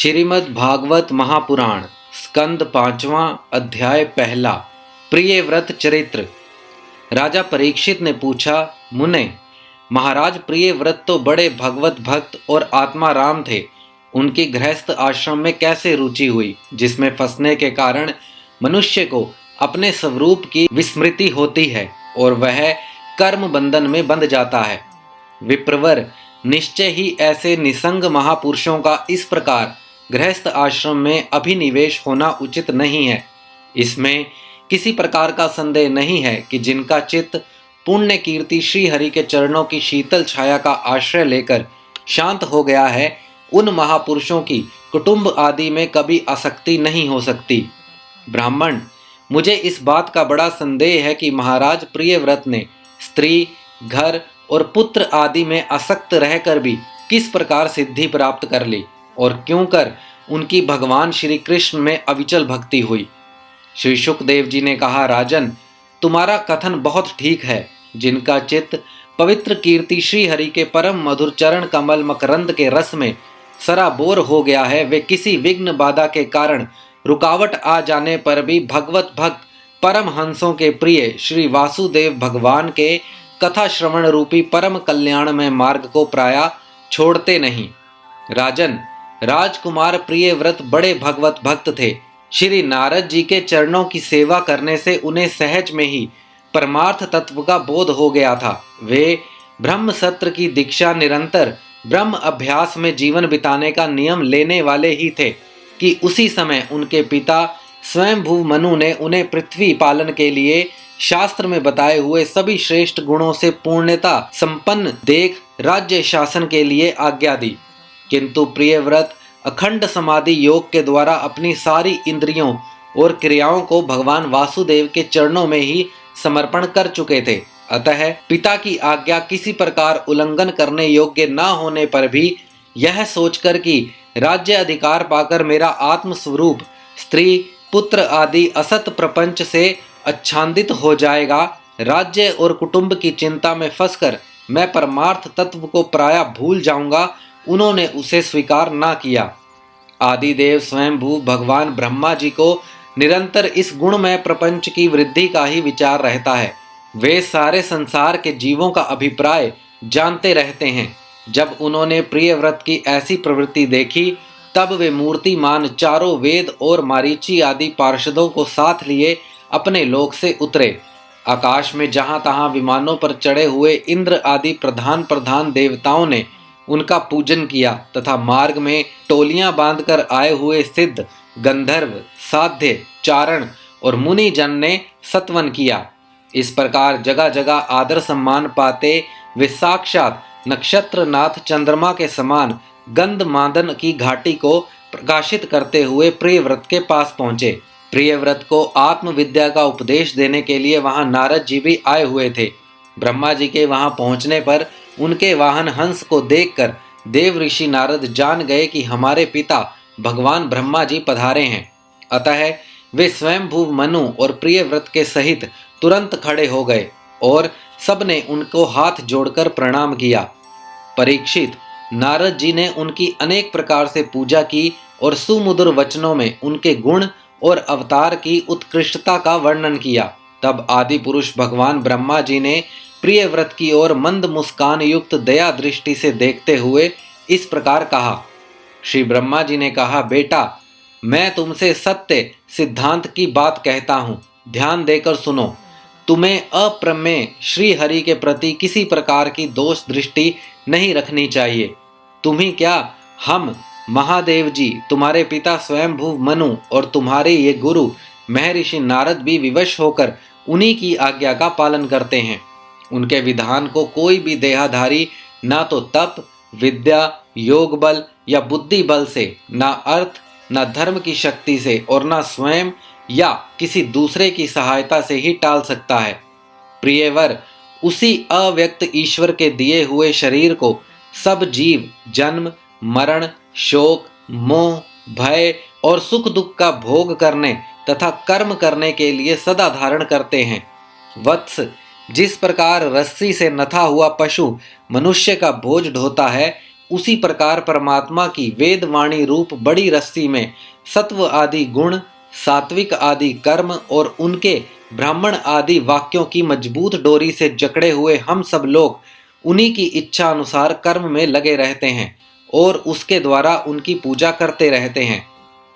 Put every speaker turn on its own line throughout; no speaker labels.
श्रीमद् भागवत महापुराण स्कंद 5वां अध्याय 1। प्रिय व्रत चरित्र। राजा परीक्षित ने पूछा, मुने, महाराज प्रिय व्रत तो बड़े भगवत भक्त और आत्मा राम थे। उनकी गृहस्थ आश्रम में कैसे रुचि हुई, जिसमें फंसने के कारण मनुष्य को अपने स्वरूप की विस्मृति होती है और वह कर्म बंधन में बंध जाता है। विप्रवर, निश्चय ही ऐसे निसंग महापुरुषों का इस प्रकार गृहस्थ आश्रम में अभिनिवेश होना उचित नहीं है। इसमें किसी प्रकार का संदेह नहीं है कि जिनका चित्त पुण्य कीर्ति श्री हरि के चरणों की शीतल छाया का आश्रय लेकर शांत हो गया है, उन महापुरुषों की कुटुंब आदि में कभी आसक्ति नहीं हो सकती। ब्राह्मण, मुझे इस बात का बड़ा संदेह है कि महाराज प्रियव्रत ने स्त्री, घर और पुत्र आदि में आसक्त रहकर भी किस प्रकार सिद्धि प्राप्त कर ली और क्यों कर उनकी भगवान श्री कृष्ण में अविचल भक्ति हुई। श्री शुकदेव जी ने कहा, राजन, तुम्हारा कथन बहुत ठीक है। जिनका चित्त पवित्र कीर्ति श्री हरि के परम मधुर चरण कमल मकरंद के रस में सराबोर हो गया है, वे किसी विघ्न बाधा के कारण रुकावट आ जाने पर भी भगवत भक्त परम हंसों के प्रिय श्री वासुदेव भगवान के कथा श्रवण रूपी परम कल्याणमय मार्ग को प्रायः छोड़ते नहीं। राजन, राजकुमार प्रियव्रत बड़े भगवत भक्त थे। श्री नारद जी के चरणों की सेवा करने से उन्हें सहज में ही परमार्थ तत्व का बोध हो गया था। वे ब्रह्म सत्र की दीक्षा निरंतर ब्रह्म अभ्यास में जीवन बिताने का नियम लेने वाले ही थे कि उसी समय उनके पिता स्वयंभू मनु ने उन्हें पृथ्वी पालन के लिए शास्त्र में बताए हुए सभी श्रेष्ठ गुणों से पूर्णता संपन्न देख राज्य शासन के लिए आज्ञा दी। किंतु प्रियव्रत अखंड समाधि योग के द्वारा अपनी सारी इंद्रियों और क्रियाओं को भगवान वासुदेव के चरणों में ही समर्पण कर चुके थे। अतः पिता की आज्ञा किसी प्रकार उल्लंघन करने योग्य न होने पर भी यह सोचकर कि राज्य अधिकार पाकर मेरा आत्म स्वरूप स्त्री, पुत्र आदि असत प्रपंच से आच्छादित हो जाएगा, राज्य और कुटुंब की चिंता में फंसकर मैं परमार्थ तत्व को प्रायः भूल जाऊंगा, उन्होंने उसे स्वीकार न किया। आदिदेव स्वयंभू भगवान ब्रह्मा जी को निरंतर इस गुणमय प्रपंच की वृद्धि का ही विचार रहता है। वे सारे संसार के जीवों का अभिप्राय जानते रहते हैं। जब उन्होंने प्रियव्रत की ऐसी प्रवृत्ति देखी, तब वे मूर्तिमान चारों वेद और मारीची आदि पार्षदों को साथ लिए अपने लोक से उतरे। आकाश में जहां तहां विमानों पर चढ़े हुए इंद्र आदि प्रधान देवताओं ने उनका पूजन किया तथा मार्ग में टोलियां बांधकर आए हुए सिद्ध, गंधर्व, साध्य, चारण और मुनि जन ने सत्वन किया। इस प्रकार जगह जगह आदर सम्मान पाते वे साक्षात नक्षत्रनाथ चंद्रमा के समान गंधमादन की घाटी को प्रकाशित करते हुए प्रियव्रत के पास पहुंचे। प्रियव्रत को आत्मविद्या का उपदेश देने के लिए वहां नारद जी भी आए हुए थे। ब्रह्मा जी के वहां पहुंचने पर उनके वाहन हंस को देखकर देव ऋषि नारद जान गए कि हमारे पिता भगवान ब्रह्मा जी पधारे हैं। अतः वे स्वयंभू मनु और प्रियव्रत के सहित तुरंत खड़े हो गए और सबने उनको हाथ जोड़कर प्रणाम किया। परीक्षित, नारद जी ने उनकी अनेक प्रकार से पूजा की और सुमधुर वचनों में उनके गुण और अवतार की उत्कृष्टता का वर्णन किया। तब आदि पुरुष भगवान ब्रह्मा जी ने प्रियव्रत की ओर मंद मुस्कान युक्त दया दृष्टि से देखते हुए इस प्रकार कहा। श्री ब्रह्मा जी ने कहा, बेटा, मैं तुमसे सत्य सिद्धांत की बात कहता हूँ, ध्यान देकर सुनो। तुम्हें अप्रमेय श्री हरि के प्रति किसी प्रकार की दोष दृष्टि नहीं रखनी चाहिए। तुम्ही क्या, हम महादेव जी, तुम्हारे पिता स्वयंभू मनु और तुम्हारे ये गुरु महर्षि नारद भी विवश होकर उन्हीं की आज्ञा का पालन करते हैं। उनके विधान को कोई भी देहाधारी ना तो तप, विद्या, योग बल या बुद्धि बल से, ना अर्थ, ना धर्म की शक्ति से और ना स्वयं या किसी दूसरे की सहायता से ही टाल सकता है। प्रियवर, उसी अव्यक्त ईश्वर के दिए हुए शरीर को सब जीव जन्म, मरण, शोक, मोह, भय और सुख दुख का भोग करने तथा कर्म करने के लिए सदा धारण करते हैं। वत्स, जिस प्रकार रस्सी से नथा हुआ पशु मनुष्य का बोझ ढोता है, उसी प्रकार परमात्मा की वेद वाणी रूप बड़ी रस्सी में सत्व आदि गुण, सात्विक आदि कर्म और उनके ब्राह्मण आदि वाक्यों की मजबूत डोरी से जकड़े हुए हम सब लोग उन्हीं की इच्छा अनुसार कर्म में लगे रहते हैं और उसके द्वारा उनकी पूजा करते रहते हैं।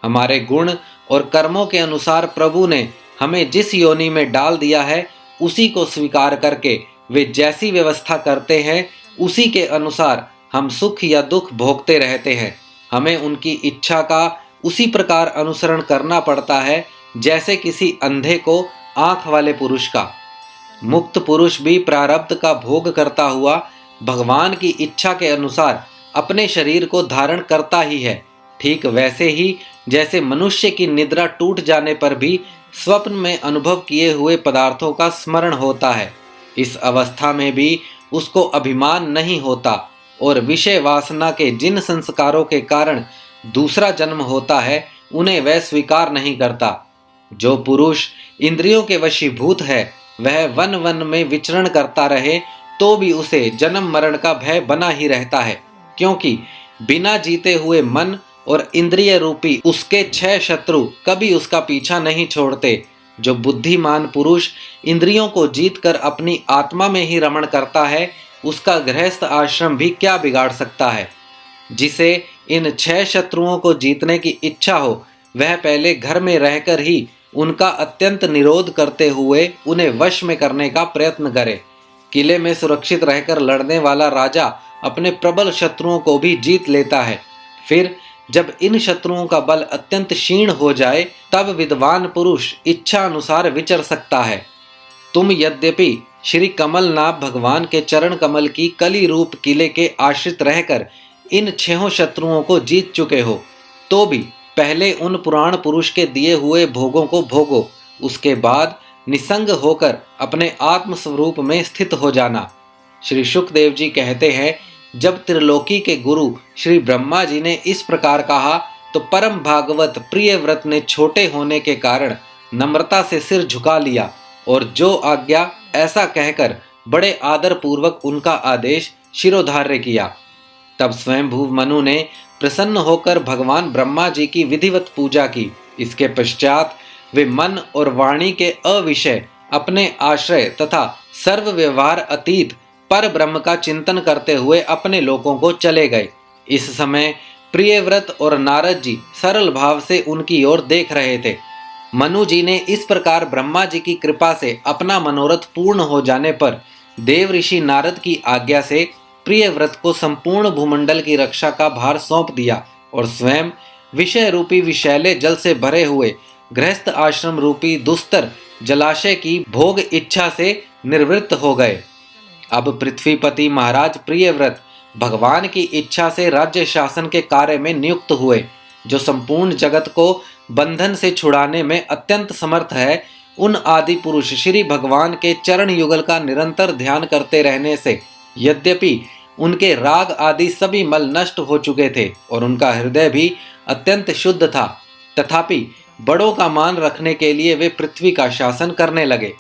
हमारे गुण और कर्मों के अनुसार प्रभु ने हमें जिस योनि में डाल दिया है, उसी को स्वीकार करके वे जैसी व्यवस्था करते हैं, उसी के अनुसार हम सुख या दुख भोगते रहते हैं। हमें उनकी इच्छा का उसी प्रकार अनुसरण करना पड़ता है जैसे किसी अंधे को आंख वाले पुरुष का। मुक्त पुरुष भी प्रारब्ध का भोग करता हुआ भगवान की इच्छा के अनुसार अपने शरीर को धारण करता ही है। ठीक वैसे ही जैसे मनुष्य की निद्रा टूट जाने पर भी स्वप्न में अनुभव किए हुए पदार्थों का स्मरण होता है, इस अवस्था में भी उसको अभिमान नहीं होता और विषय वासना के जिन संस्कारों के कारण दूसरा जन्म होता है, उन्हें वह स्वीकार नहीं करता। जो पुरुष इंद्रियों के वशीभूत है, वह वन वन में विचरण करता रहे तो भी उसे जन्म मरण का भय बना ही रहता है, क्योंकि बिना जीते हुए मन और इंद्रिय रूपी उसके 6 शत्रु कभी उसका पीछा नहीं छोड़ते। जो बुद्धिमान पुरुष इंद्रियों को जीतकर अपनी आत्मा में ही रमण करता है, उसका गृहस्थ आश्रम भी क्या बिगाड़ सकता है। जिसे इन 6 शत्रुओं को जीतने की इच्छा हो, वह पहले घर में रहकर ही उनका अत्यंत निरोध करते हुए उन्हें वश में करने का प्रयत्न करे। किले में सुरक्षित रहकर लड़ने वाला राजा अपने प्रबल शत्रुओं को भी जीत लेता है। फिर जब इन शत्रुओं का बल अत्यंत क्षीण हो जाए, तब विद्वान पुरुष इच्छा अनुसार विचर सकता है। तुम यद्यपि श्री कमलनाथ भगवान के चरण कमल की कली रूप किले के आश्रित रहकर इन 6 शत्रुओं को जीत चुके हो, तो भी पहले उन पुराण पुरुष के दिए हुए भोगों को भोगो, उसके बाद निसंग होकर अपने आत्म स्वरूप में स्थित हो जाना। श्री शुकदेव जी कहते हैं, जब त्रिलोकी के गुरु श्री ब्रह्मा जी ने इस प्रकार कहा, तो परम भागवत प्रिय व्रत ने छोटे होने के कारण नम्रता से सिर झुका लिया और जो आज्ञा ऐसा कहकर बड़े आदर पूर्वक उनका आदेश शिरोधार्य किया। तब स्वयंभू मनु ने प्रसन्न होकर भगवान ब्रह्मा जी की विधिवत पूजा की। इसके पश्चात वे मन और वाणी के अविषय अपने आश्रय तथा सर्व व्यवहार अतीत पर ब्रह्म का चिंतन करते हुए अपने लोकों को चले गए। इस समय प्रियव्रत और नारद जी सरल भाव से उनकी ओर देख रहे थे। मनु जी ने इस प्रकार ब्रह्मा जी की कृपा से अपना मनोरथ पूर्ण हो जाने पर देव ऋषि नारद की आज्ञा से प्रियव्रत को संपूर्ण भूमंडल की रक्षा का भार सौंप दिया और स्वयं विषय रूपी विषैले जल से भरे हुए गृहस्थ आश्रम रूपी दुस्तर जलाशय की भोग इच्छा से निवृत्त हो गए। अब पृथ्वीपति महाराज प्रियव्रत भगवान की इच्छा से राज्य शासन के कार्य में नियुक्त हुए। जो संपूर्ण जगत को बंधन से छुड़ाने में अत्यंत समर्थ है, उन आदि पुरुष श्री भगवान के चरण युगल का निरंतर ध्यान करते रहने से यद्यपि उनके राग आदि सभी मल नष्ट हो चुके थे और उनका हृदय भी अत्यंत शुद्ध था, तथापि बड़ों का मान रखने के लिए वे पृथ्वी का शासन करने लगे।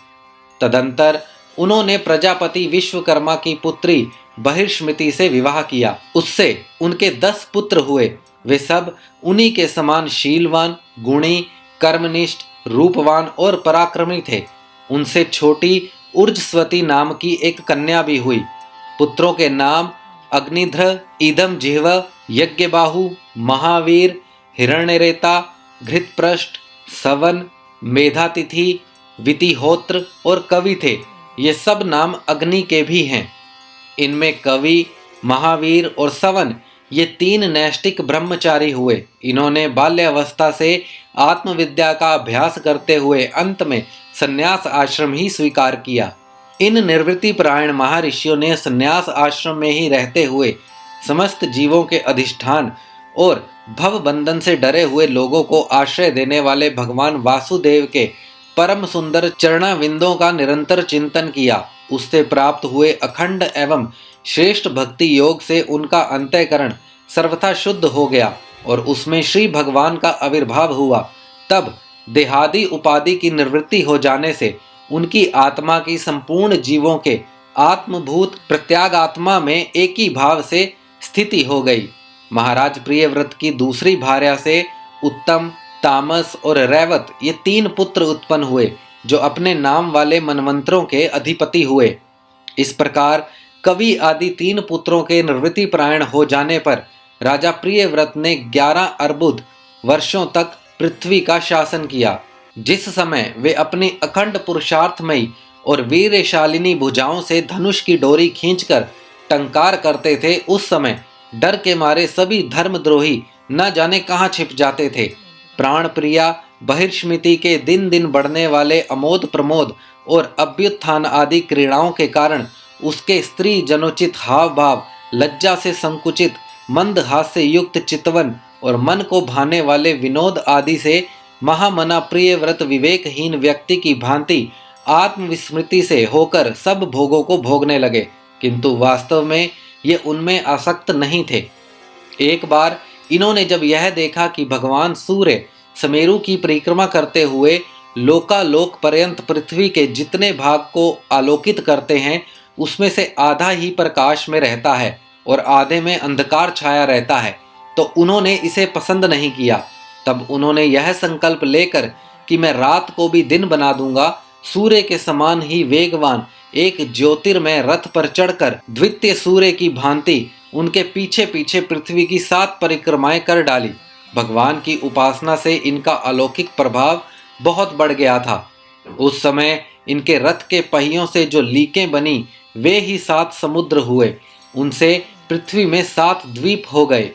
तदंतर उन्होंने प्रजापति विश्वकर्मा की पुत्री बहिर्ष्मिति से विवाह किया। उससे उनके 10 पुत्र हुए। वे सब उन्हीं के समान शीलवान, गुणी, कर्मनिष्ठ, रूपवान और पराक्रमी थे। उनसे छोटी उर्जस्वती नाम की एक कन्या भी हुई। पुत्रों के नाम अग्निध्र, इदम जिह्व, यज्ञबाहु, महावीर, हिरण्यरेता, घृतपृष्ठ, सवन, मेधातिथि, वितिहोत्र और कवि थे। ये सब नाम अग्नि के भी हैं। इनमें कवि, महावीर और सवन ये 3 नैष्टिक ब्रह्मचारी हुए। इन्होंने बाल्यावस्था से आत्मविद्या का अभ्यास करते हुए अंत में संन्यास आश्रम ही स्वीकार किया। इन निर्वृत्ति परायण महर्षियों ने संन्यास आश्रम में ही रहते हुए समस्त जीवों के अधिष्ठान और भव बंधन से डरे हुए लोगों को आश्रय देने वाले भगवान वासुदेव के परम सुंदर चरणाविंदों का निरंतर चिंतन किया। उससे प्राप्त हुए अखंड एवं श्रेष्ठ भक्ति योग से उनका अंतःकरण सर्वथा शुद्ध हो गया और उसमें श्री भगवान का आविर्भाव हुआ। तब देहादि उपाधि की निवृत्ति हो जाने से उनकी आत्मा की संपूर्ण जीवों के आत्मभूत प्रत्यागात्मा में एक ही भाव से स्थिति हो गई। महाराज प्रियव्रत की दूसरी भार्या से उत्तम, तामस और रैवत ये 3 पुत्र उत्पन्न हुए, जो अपने नाम वाले मनवंतरों के अधिपति हुए। इस प्रकार कवि आदि 3 पुत्रों के निवृत्ति प्रायण हो जाने पर राजा प्रियव्रत ने 11 अर्बुद वर्षों तक पृथ्वी का शासन किया। जिस समय वे अपनी अखंड पुरुषार्थमयी और वीरशालिनी भुजाओं से धनुष की डोरी खींचकर टंकार करते थे, उस समय डर के मारे सभी धर्मद्रोही न जाने कहाँ छिप जाते थे। प्राण प्रिया बहिर्ष्मिति के दिन दिन बढ़ने वाले अमोद प्रमोद और अभ्युत्थान आदि क्रीड़ाओं के कारण उसके स्त्री जनोचित हाव भाव, लज्जा से संकुचित मंद हास्य युक्त चितवन और मन को भाने वाले विनोद आदि से महामना प्रियव्रत विवेकहीन व्यक्ति की भांति आत्मविस्मृति से होकर सब भोगों को भोगने लगे, किंतु वास्तव में ये उनमें आसक्त नहीं थे। एक बार इन्होंने जब यह देखा कि भगवान सूर्य समेरु की परिक्रमा करते हुए लोकालोक पर्यंत पृथ्वी के जितने भाग को आलोकित करते हैं, उसमें से आधा ही प्रकाश में रहता है और आधे में अंधकार छाया रहता है, तो उन्होंने इसे पसंद नहीं किया। तब उन्होंने यह संकल्प लेकर कि मैं रात को भी दिन बना दूंगा, सूर्य के समान ही वेगवान एक ज्योतिर्मय रथ पर चढ़कर द्वितीय सूर्य की भांति उनके पीछे पीछे पृथ्वी की 7 परिक्रमाएं कर डाली। भगवान की उपासना से इनका अलौकिक प्रभाव बहुत बढ़ गया था। उस समय इनके रथ के पहियों से जो लीकें बनी, वे ही 7 समुद्र हुए। उनसे पृथ्वी में 7 द्वीप हो गए।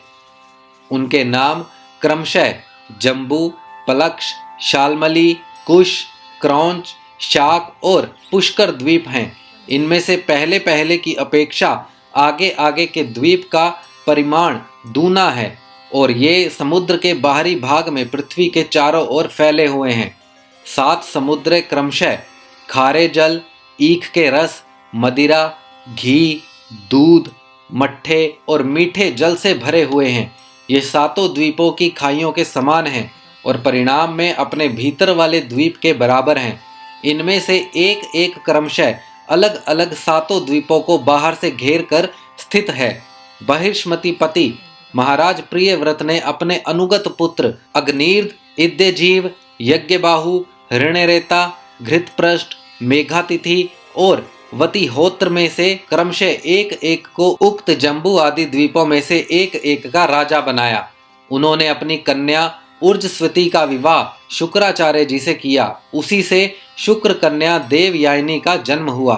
उनके नाम क्रमशः जम्बू, पलक्ष, शालमली, कुश, क्रौंच, शाक और पुष्कर द्वीप हैं। इनमें से पहले पहले की अपेक्षा आगे आगे के द्वीप का परिमाण दूना है और ये समुद्र के बाहरी भाग में पृथ्वी के चारों ओर फैले हुए हैं। 7 समुद्र क्रमशः खारे जल, ईख के रस, मदिरा, घी, दूध, मट्ठे और मीठे जल से भरे हुए हैं। ये 7 द्वीपों की खाइयों के समान हैं और परिणाम में अपने भीतर वाले द्वीप के बराबर हैं। इनमें से एक एक क्रमशः अलग अलग 7 द्वीपों को बाहर से घेर कर स्थित है। बहिर्ष्मति पति महाराज प्रियव्रत ने अपने अनुगत पुत्र अग्निर्द, इद्यजीव, यज्ञबाहु, हिरण्यरेता, घृतपृष्ठ, मेघातिथि और वतिहोत्र में से क्रमशः एक एक को उक्त जम्बू आदि द्वीपों में से एक एक का राजा बनाया। उन्होंने अपनी कन्या उर्जस्वती का विवाह शुक्राचार्य जी से किया। उसी से शुक्र कन्या देवयानी का जन्म हुआ।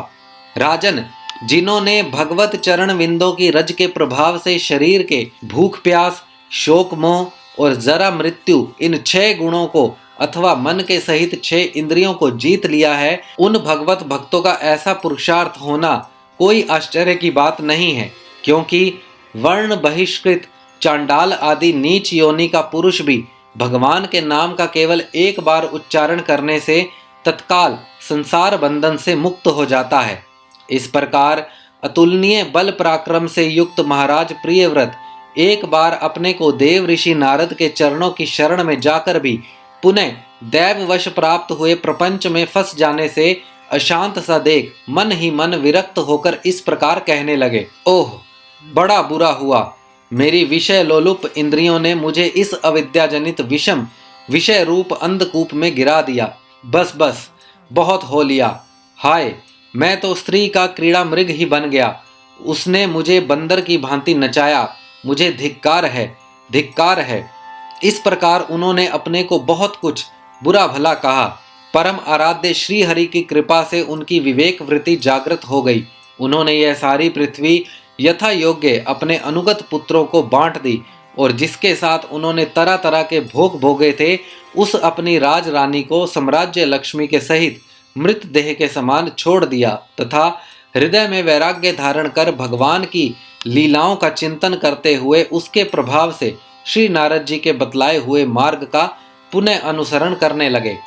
राजन, जिन्होंने भगवत चरण विंदों की रज के प्रभाव से शरीर के भूख प्यास, शोक मोह और जरा मृत्यु इन 6 गुणों को अथवा मन के सहित 6 इंद्रियों को जीत लिया है, उन भगवत भक्तों का ऐसा पुरुषार्थ होना कोई आश्चर्य की बात नहीं है, क्योंकि वर्ण बहिष्कृत चांडाल आदि नीच योनि का पुरुष भी भगवान के नाम का केवल एक बार उच्चारण करने से तत्काल संसार बंधन से मुक्त हो जाता है। इस प्रकार अतुलनीय बल पराक्रम से युक्त महाराज प्रियव्रत एक बार अपने को देव ऋषि नारद के चरणों की शरण में जाकर भी पुनः दैववश प्राप्त हुए प्रपंच में फंस जाने से अशांत सा देख मन ही मन विरक्त होकर इस प्रकार कहने लगे, ओह बड़ा बुरा हुआ, मेरी विषय लोलुप इंद्रियों ने मुझे इस अविद्याजनित विषम विषय रूप अंधकूप में गिरा दिया। बस बस बहुत हो लिया। हाय, मैं तो स्त्री का क्रीड़ा मृग ही बन गया। उसने मुझे बंदर की भांति नचाया। मुझे धिक्कार है, धिक्कार है। इस प्रकार उन्होंने अपने को बहुत कुछ बुरा भला कहा। परम आराध्य श्री हरि की कृपा से उनकी विवेक वृत्ति जागृत हो गई। उन्होंने यह सारी पृथ्वी यथा योग्य अपने अनुगत पुत्रों को बांट दी और जिसके साथ उन्होंने तरह तरह के भोग भोगे थे, उस अपनी राज रानी को साम्राज्य लक्ष्मी के सहित मृत देह के समान छोड़ दिया तथा हृदय में वैराग्य धारण कर भगवान की लीलाओं का चिंतन करते हुए उसके प्रभाव से श्री नारद जी के बतलाए हुए मार्ग का पुनः अनुसरण करने लगे।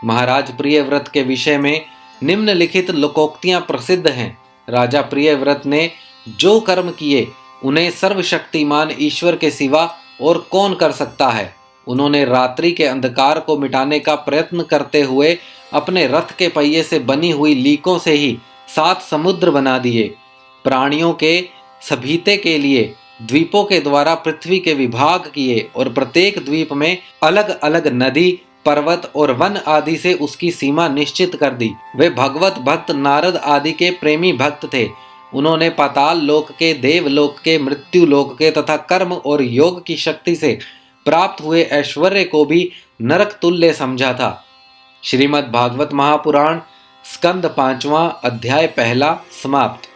महाराज प्रियव्रत के विषय में निम्नलिखित लोकोक्तियां प्रसिद्ध हैं। राजा प्रियव्रत ने जो कर्म किए उन्हें सर्वशक्तिमान ईश्वर के सिवा और कौन कर सकता है। उन्होंने रात्रि के अंधकार को मिटाने का प्रयत्न करते हुए अपने रथ के पहिए से बनी हुई लीकों से ही 7 समुद्र बना दिए। प्राणियों के सभीते के लिए द्वीपों के द्वारा पृथ्वी के विभाग किए और प्रत्येक द्वीप में अलग अलग नदी, पर्वत और वन आदि से उसकी सीमा निश्चित कर दी। वे भगवत भक्त नारद आदि के प्रेमी भक्त थे। उन्होंने पाताल लोक के, देवलोक के, मृत्यु लोक के तथा कर्म और योग की शक्ति से प्राप्त हुए ऐश्वर्य को भी नरक तुल्य समझा था। श्रीमद् भागवत महापुराण स्कंद 5वां अध्याय 1 समाप्त।